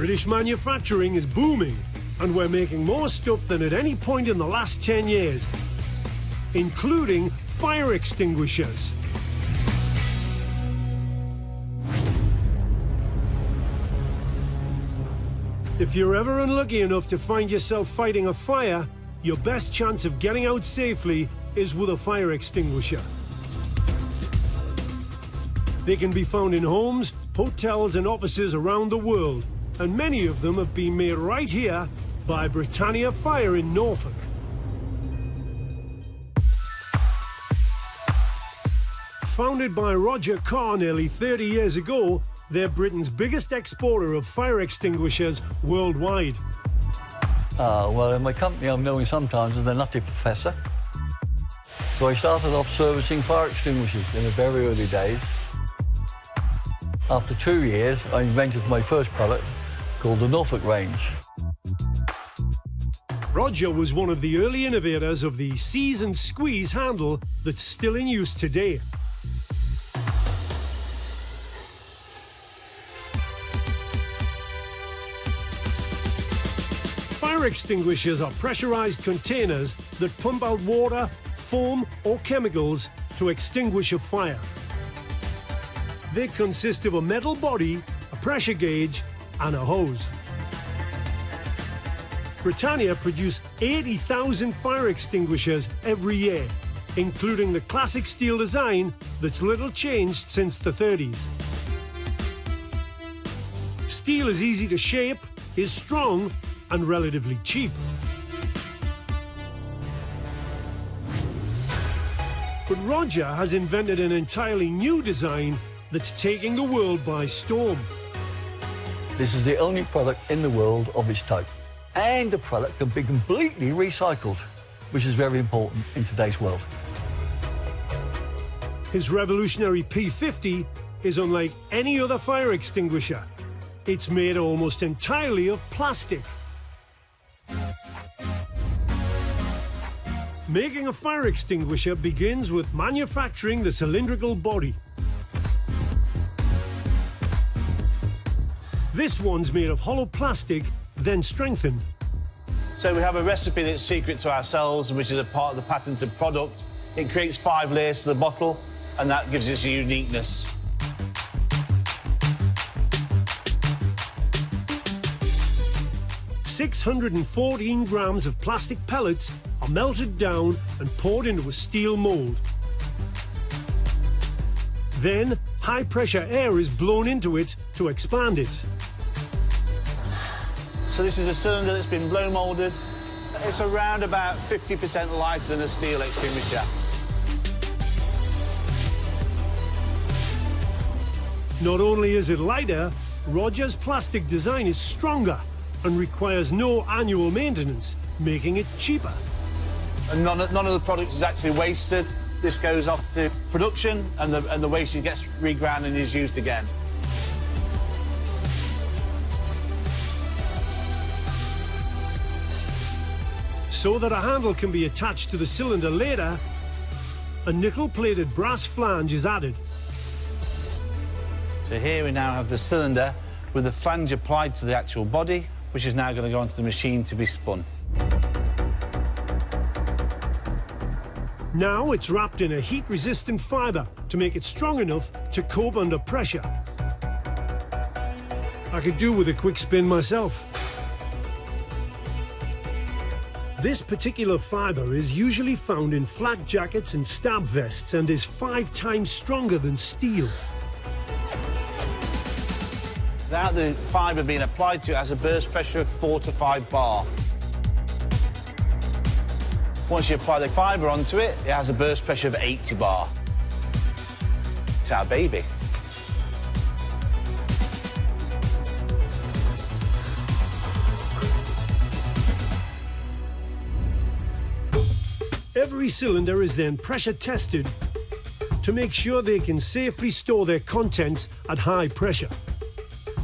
British manufacturing is booming, and we're making more stuff than at any point in the last 10 years, including fire extinguishers. If you're ever unlucky enough to find yourself fighting a fire, your best chance of getting out safely is with a fire extinguisher. They can be found in homes, hotels and offices around the world, and many of them have been made right here by Britannia Fire in Norfolk. Founded by Roger Carr nearly 30 years ago, they're Britain's biggest exporter of fire extinguishers worldwide. Well, in my company, I'm known sometimes as the Nutty Professor. So I started off servicing fire extinguishers in the very early days. After 2 years, I invented my first product called the Norfolk range. Roger was one of the early innovators of the seize and squeeze handle that's still in use today. Fire extinguishers are pressurized containers that pump out water, foam or chemicals to extinguish a fire. They consist of a metal body, a pressure gauge and a hose. Britannia produce 80,000 fire extinguishers every year, including the classic steel design that's little changed since the 30s. Steel is easy to shape, is strong and relatively cheap. But Roger has invented an entirely new design that's taking the world by storm. This is the only product in the world of its type. And the product can be completely recycled, which is very important in today's world. His revolutionary P50 is unlike any other fire extinguisher. It's made almost entirely of plastic. Making a fire extinguisher begins with manufacturing the cylindrical body. This one's made of hollow plastic, then strengthened. So we have a recipe that's secret to ourselves, which is a part of the patented product. It creates 5 layers to the bottle, and that gives it a uniqueness. "614 grams of plastic pellets are melted down and poured into a steel mould. Then, high-pressure air is blown into it to expand it. So this is a cylinder that's been blow moulded. It's around about 50% lighter than a steel extinguisher. Not only is it lighter, Roger's plastic design is stronger and requires no annual maintenance, making it cheaper. And none of the product is actually wasted. This goes off to production, and the waste gets reground and is used again. So that a handle can be attached to the cylinder later, a nickel-plated brass flange is added. So here we now have the cylinder with the flange applied to the actual body, which is now going to go onto the machine to be spun. Now it's wrapped in a heat-resistant fibre to make it strong enough to cope under pressure. I could do with a quick spin myself. This particular fibre is usually found in flak jackets and stab vests and is 5 times stronger than steel. Without the fibre being applied to it, it has a burst pressure of 4 to 5 bar. Once you apply the fibre onto it, it has a burst pressure of 80 bar. It's our baby. Every cylinder is then pressure tested to make sure they can safely store their contents at high pressure.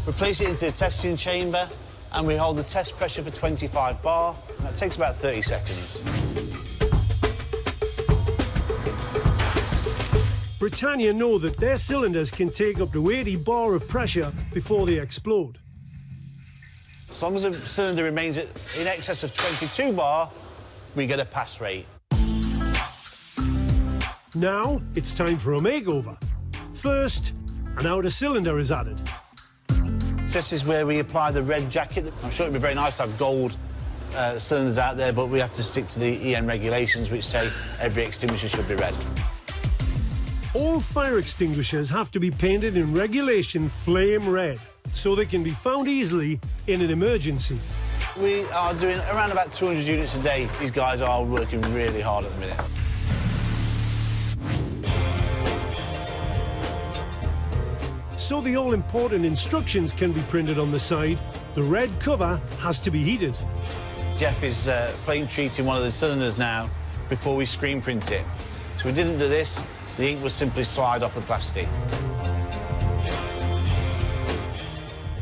We place it into the testing chamber and we hold the test pressure for 25 bar. That takes about 30 seconds. Britannia know that their cylinders can take up to 80 bar of pressure before they explode. As long as the cylinder remains in excess of 22 bar, we get a pass rate. Now it's time for a makeover. First, an outer cylinder is added. This is where we apply the red jacket. I'm sure it'd be very nice to have gold cylinders out there, but we have to stick to the EN regulations, which say every extinguisher should be red. All fire extinguishers have to be painted in regulation flame red, so they can be found easily in an emergency. We are doing around about 200 units a day. These guys are working really hard at the minute. So the all-important instructions can be printed on the side, the red cover has to be heated. Jeff is flame treating one of the cylinders now before we screen print it. So we didn't do this, the ink will simply slide off the plastic.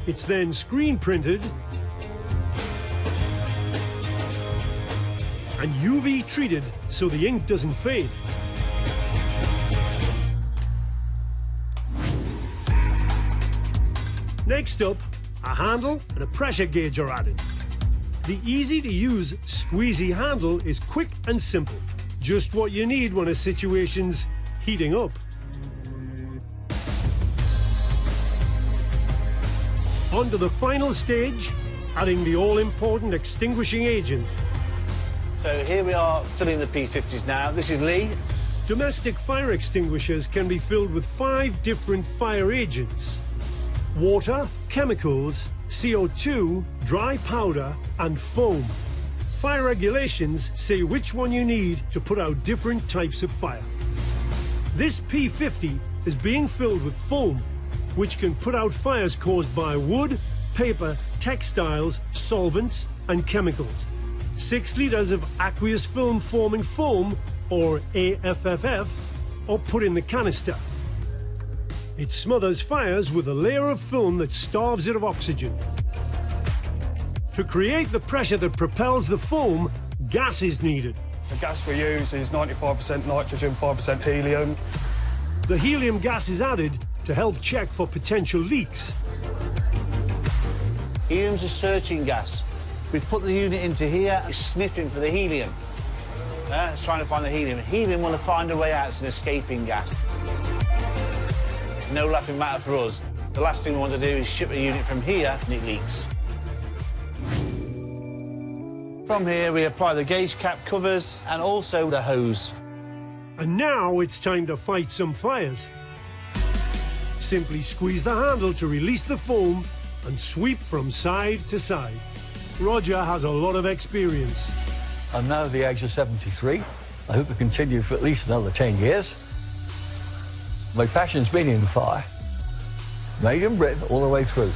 It's then screen printed and UV treated so the ink doesn't fade. Next up, a handle and a pressure gauge are added. The easy-to-use squeezy handle is quick and simple, just what you need when a situation's heating up. On to the final stage, adding the all-important extinguishing agent. So here we are filling the P50s now. This is Lee. Domestic fire extinguishers can be filled with 5 different fire agents: water, chemicals, CO2, dry powder, and foam. Fire regulations say which one you need to put out different types of fire. This P50 is being filled with foam, which can put out fires caused by wood, paper, textiles, solvents, and chemicals. 6 litres of aqueous film forming foam, or AFFF, are put in the canister. It smothers fires with a layer of film that starves it of oxygen. To create the pressure that propels the foam, gas is needed. The gas we use is 95% nitrogen, 5% helium. The helium gas is added to help check for potential leaks. Helium's a searching gas. We've put the unit into here, it's sniffing for the helium. It's trying to find the helium. Helium will find a way out, it's an escaping gas. It's no laughing matter for us. The last thing we want to do is ship a unit from here and it leaks. From here, we apply the gauge cap covers and also the hose. And now it's time to fight some fires. Simply squeeze the handle to release the foam and sweep from side to side. Roger has a lot of experience. I'm now at the age of 73. I hope to continue for at least another 10 years. My passion's been in fire, made in Britain all the way through.